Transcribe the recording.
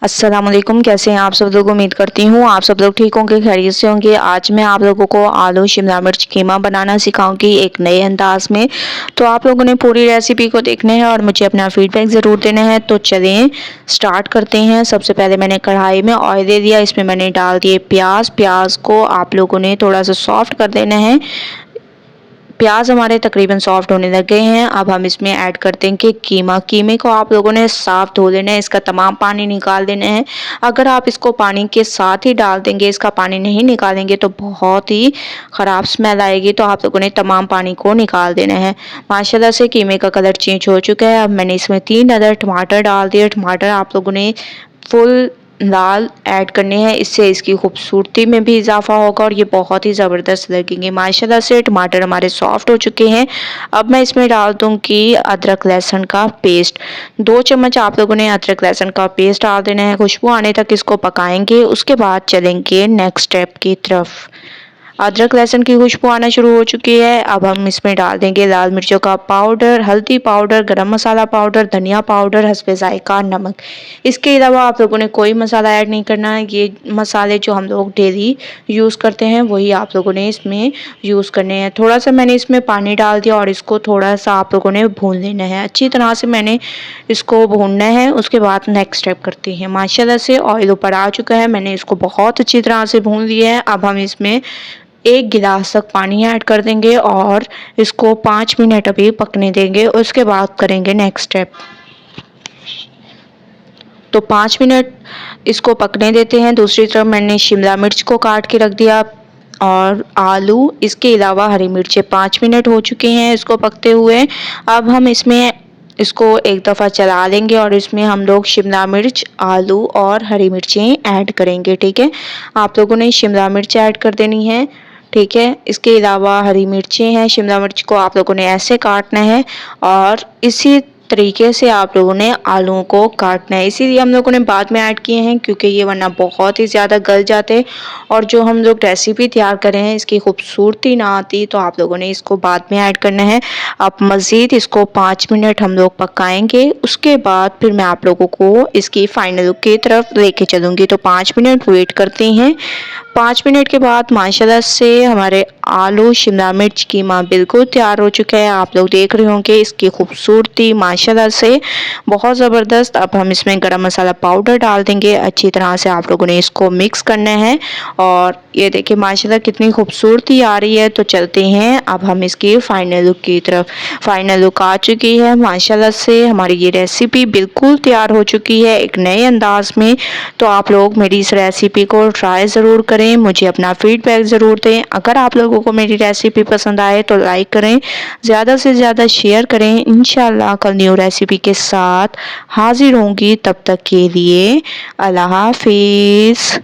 अस्सलाम वालेकुम। कैसे हैं आप सब लोग? उम्मीद करती हूँ आप सब लोग ठीक होंगे, खैरियत से होंगे। आज मैं आप लोगों को आलू शिमला मिर्च कीमा बनाना सिखाऊंगी एक नए अंदाज में। तो आप लोगों ने पूरी रेसिपी को देखना है और मुझे अपना फीडबैक ज़रूर देना है। तो चलें स्टार्ट करते हैं। सबसे पहले मैंने कढ़ाई में ऑयल दे दिया, इसमें मैंने डाल दिए प्याज। प्याज को आप लोगों ने थोड़ा सा सॉफ्ट कर देना है। प्याज हमारे तकरीबन सॉफ्ट होने लग गए हैं। अब हम इसमें ऐड करते हैं कि कीमा। कीमे को आप लोगों ने साफ धो लेना है, इसका तमाम पानी निकाल देना है। अगर आप इसको पानी के साथ ही डाल देंगे, इसका पानी नहीं निकालेंगे तो बहुत ही ख़राब स्मेल आएगी। तो आप लोगों ने तमाम पानी को निकाल देना है। माशाल्लाह से कीमे का कलर चेंज हो चुका है। अब मैंने इसमें 3 अदर टमाटर डाल दिए। टमाटर आप लोगों ने फुल लाल ऐड करने हैं, इससे इसकी खूबसूरती में भी इजाफा होगा और ये बहुत ही ज़बरदस्त लगेंगे। माशाल्लाह से टमाटर हमारे सॉफ्ट हो चुके हैं। अब मैं इसमें डाल दूँगी अदरक लहसुन का पेस्ट। 2 चम्मच आप लोगों ने अदरक लहसुन का पेस्ट डाल देना है। खुशबू आने तक इसको पकाएंगे, उसके बाद चलेंगे नेक्स्ट स्टेप की तरफ। अदरक लहसुन की खुशबू आना शुरू हो चुकी है। अब हम इसमें डाल देंगे लाल मिर्चों का पाउडर, हल्दी पाउडर, गरम मसाला पाउडर, धनिया पाउडर, हस्बे जायका नमक। इसके अलावा आप लोगों ने कोई मसाला ऐड नहीं करना है। ये मसाले जो हम लोग डेली यूज़ करते हैं वही आप लोगों ने इसमें यूज़ करने हैं। थोड़ा सा मैंने इसमें पानी डाल दिया और इसको थोड़ा सा आप लोगों ने भून लेना है। अच्छी तरह से मैंने इसको भूनना है। उसके बाद नेक्स्ट स्टेप करते हैं। माशाल्लाह से ऑयल ऊपर आ चुका है, मैंने इसको बहुत अच्छी तरह से भून लिया है। अब हम इसमें 1 गिलास तक पानी ऐड कर देंगे और इसको 5 मिनट अभी पकने देंगे। उसके बाद करेंगे नेक्स्ट स्टेप। तो 5 मिनट इसको पकने देते हैं। दूसरी तरफ मैंने शिमला मिर्च को काट के रख दिया और आलू, इसके अलावा हरी मिर्चें। 5 मिनट हो चुके हैं इसको पकते हुए। अब हम इसमें इसको एक दफ़ा चला लेंगे और इसमें हम लोग शिमला मिर्च, आलू और हरी मिर्चें ऐड करेंगे। ठीक है, आप लोगों ने शिमला मिर्च ऐड कर देनी है। ठीक है, इसके अलावा हरी मिर्चें हैं। शिमला मिर्च को आप लोगों ने ऐसे काटना है और इसी तरीके से आप लोगों ने आलूओं को काटना है। इसीलिए हम लोगों ने बाद में ऐड किए हैं क्योंकि ये वरना बहुत ही ज़्यादा गल जाते और जो हम लोग रेसिपी तैयार कर रहे हैं इसकी खूबसूरती ना आती। तो आप लोगों ने इसको बाद में ऐड करना है। अब मज़ीद इसको 5 मिनट हम लोग पकाएंगे। उसके बाद फिर मैं आप लोगों को इसकी फाइनल लुक की तरफ लेके चलूँगी। तो 5 मिनट वेट करते हैं। 5 मिनट के बाद माशाल्लाह से हमारे आलू शिमला मिर्च कीमा बिल्कुल तैयार हो चुका है। आप लोग देख रहे होंगे इसकी खूबसूरती माशाल्लाह से बहुत ज़बरदस्त। अब हम इसमें गरम मसाला पाउडर डाल देंगे। अच्छी तरह से आप लोगों ने इसको मिक्स करना है और ये देखिए माशाल्लाह कितनी खूबसूरती आ रही है। तो चलते हैं अब हम इसकी फाइनल लुक की तरफ। फाइनल लुक आ चुकी है माशाल्लाह से। हमारी ये रेसिपी बिल्कुल तैयार हो चुकी है एक नए अंदाज में। तो आप लोग मेरी इस रेसिपी को ट्राई ज़रूर करें, मुझे अपना फीडबैक ज़रूर दें। अगर आप लोगों को मेरी रेसिपी पसंद आए तो लाइक करें, ज़्यादा से ज़्यादा शेयर करें। इंशाल्लाह कल न्यू रेसिपी के साथ हाजिर होंगी। तब तक के लिए अल्लाह हाफिज़।